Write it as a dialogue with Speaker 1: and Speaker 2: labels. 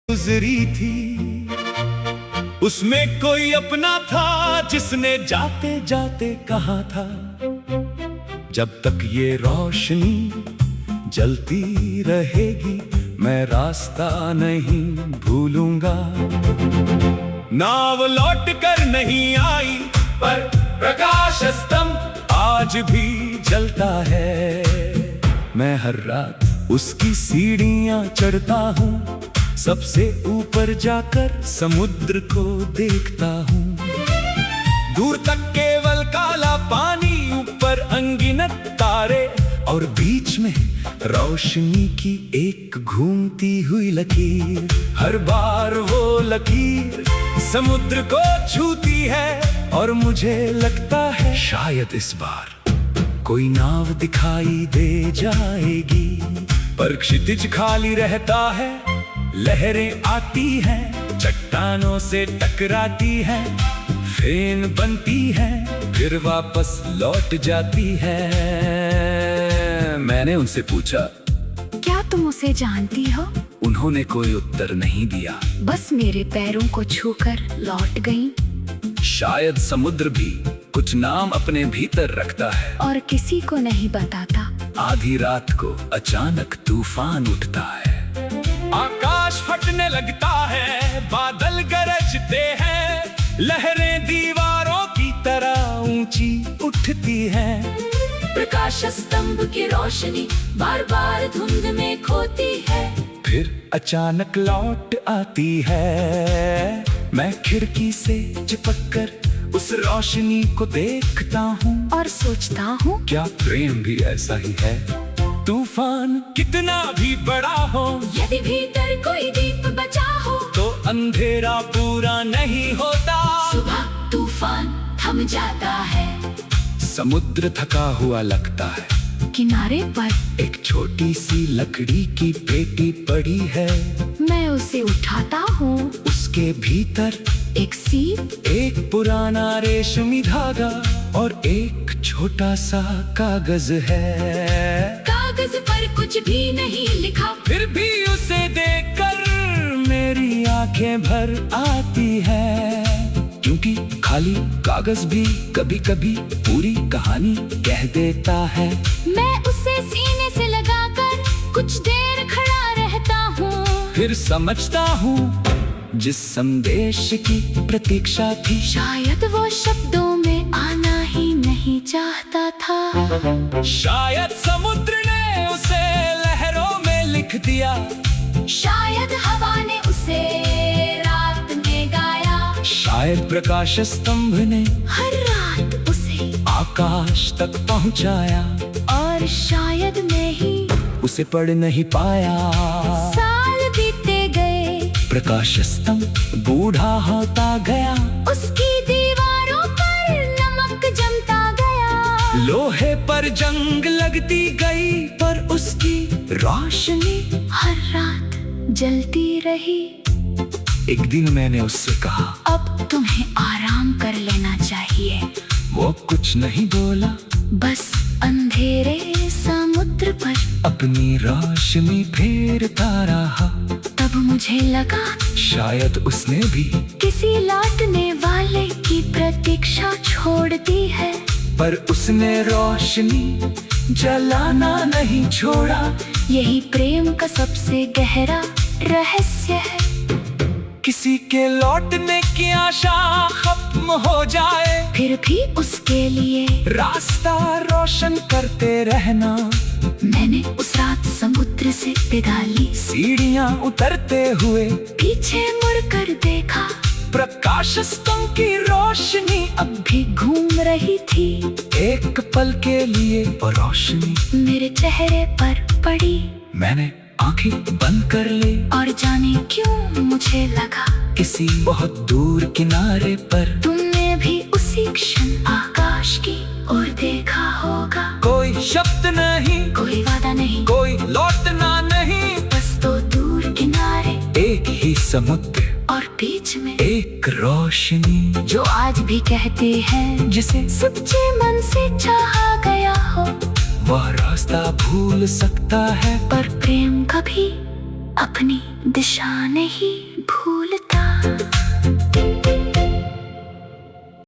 Speaker 1: गुजरी थी, उसमें कोई अपना था जिसने जाते जाते कहा था, जब तक ये रोशनी जलती रहेगी मैं रास्ता नहीं भूलूंगा। नाव लौट कर नहीं आई पर प्रकाश स्तंभ आज भी जलता है। मैं हर रात उसकी सीढ़ियां चढ़ता हूँ, सबसे ऊपर जाकर समुद्र को देखता हूँ। दूर तक केवल काला पानी, ऊपर अनगिनत तारे और बीच में रोशनी की एक घूमती हुई लकीर। हर बार वो लकीर समुद्र को छूती है और मुझे लगता है शायद इस बार कोई नाव दिखाई दे जाएगी। पर क्षितिज खाली रहता है, लहरें आती हैं, चट्टानों से टकराती हैं, फेन बनती हैं, फिर वापस लौट जाती है। मैंने उनसे पूछा,
Speaker 2: क्या तुम उसे जानती हो?
Speaker 1: उन्होंने कोई उत्तर नहीं दिया,
Speaker 2: बस मेरे पैरों को छूकर लौट गईं।
Speaker 1: शायद समुद्र भी कुछ नाम अपने भीतर रखता है
Speaker 2: और किसी को नहीं बताता।
Speaker 1: आधी रात को अचानक तूफान उठता है, आकाश फटने लगता है, बादल गरजते हैं, लहरें दीवारों की तरह ऊंची उठती हैं।
Speaker 2: प्रकाश स्तंभ की रोशनी बार बार धुंध में खोती है,
Speaker 1: फिर अचानक लौट आती है। मैं खिड़की से चिपककर उस रोशनी को देखता हूँ
Speaker 2: और सोचता हूँ
Speaker 1: क्या प्रेम भी ऐसा ही है। तूफान कितना भी बड़ा हो,
Speaker 2: यदि भीतर कोई दीप बचा हो,
Speaker 1: तो अंधेरा पूरा नहीं होता।
Speaker 2: सुबह तूफान थम जाता है,
Speaker 1: समुद्र थका हुआ लगता है,
Speaker 2: किनारे पर
Speaker 1: एक छोटी सी लकड़ी की पेटी पड़ी है।
Speaker 2: मैं उसे उठाता हूँ,
Speaker 1: उसके भीतर
Speaker 2: एक सीप,
Speaker 1: एक पुराना रेशमी धागा और एक छोटा सा कागज है।
Speaker 2: कागज पर कुछ भी नहीं लिखा,
Speaker 1: फिर भी उसे देखकर मेरी आंखें भर आती है, क्योंकि खाली कागज भी कभी कभी पूरी कहानी कह देता है।
Speaker 2: मैं उसे सीने से लगाकर कुछ देर खड़ा रहता हूँ,
Speaker 1: फिर समझता हूँ जिस संदेश की प्रतीक्षा थी,
Speaker 2: शायद वो शब्दों में आना ही नहीं चाहता था।
Speaker 1: शायद समुद्र ने उसे लहरों में लिख दिया,
Speaker 2: शायद हवा ने उसे रात में गाया,
Speaker 1: शायद प्रकाश स्तंभ ने
Speaker 2: हर रात उसे
Speaker 1: आकाश तक पहुंचाया,
Speaker 2: और शायद मैं ही
Speaker 1: उसे पढ़ नहीं पाया।
Speaker 2: साल बीते गए,
Speaker 1: प्रकाश स्तंभ बूढ़ा होता गया,
Speaker 2: उसकी दीवारों पर नमक जमता गया,
Speaker 1: लोहे पर जंग लगती गई, पर उसकी रोशनी
Speaker 2: हर रात जलती रही।
Speaker 1: एक दिन मैंने उससे कहा,
Speaker 2: अब तुम्हें आराम कर लेना चाहिए।
Speaker 1: वो कुछ नहीं बोला,
Speaker 2: बस अंधेरे समुद्र पर
Speaker 1: अपनी रोशनी फेरता रहा।
Speaker 2: तब मुझे लगा
Speaker 1: शायद उसने भी
Speaker 2: किसी लौटने वाले की प्रतीक्षा छोड़ दी है,
Speaker 1: पर उसने रोशनी जलाना नहीं छोड़ा।
Speaker 2: यही प्रेम का सबसे गहरा रहस्य है।
Speaker 1: किसी के लौटने की आशा खत्म हो जाए,
Speaker 2: फिर भी उसके लिए
Speaker 1: रास्ता रोशन करते रहना।
Speaker 2: मैंने उस रात समुद्र से विदा ली,
Speaker 1: सीढ़ियां उतरते हुए
Speaker 2: पीछे मुड़कर देखा,
Speaker 1: प्रकाश स्तंभ की रोशनी
Speaker 2: अब भी घूम रही थी।
Speaker 1: एक पल के लिए वो रोशनी
Speaker 2: मेरे चेहरे पर पड़ी,
Speaker 1: मैंने आंखें बंद कर ली,
Speaker 2: और जाने क्यों मुझे लगा
Speaker 1: किसी बहुत दूर किनारे पर
Speaker 2: तुमने भी उसी क्षण आकाश की ओर देखा होगा।
Speaker 1: कोई शब्द नहीं,
Speaker 2: कोई वादा नहीं,
Speaker 1: कोई लौटना नहीं,
Speaker 2: बस दो दूर किनारे,
Speaker 1: एक ही समुद्र
Speaker 2: और बीच में
Speaker 1: एक रोशनी,
Speaker 2: जो आज भी कहते हैं
Speaker 1: जिसे
Speaker 2: सच्चे मन से चाहा गया हो,
Speaker 1: वह रास्ता भूल सकता है,
Speaker 2: पर प्रेम कभी अपनी दिशा नहीं भूलता।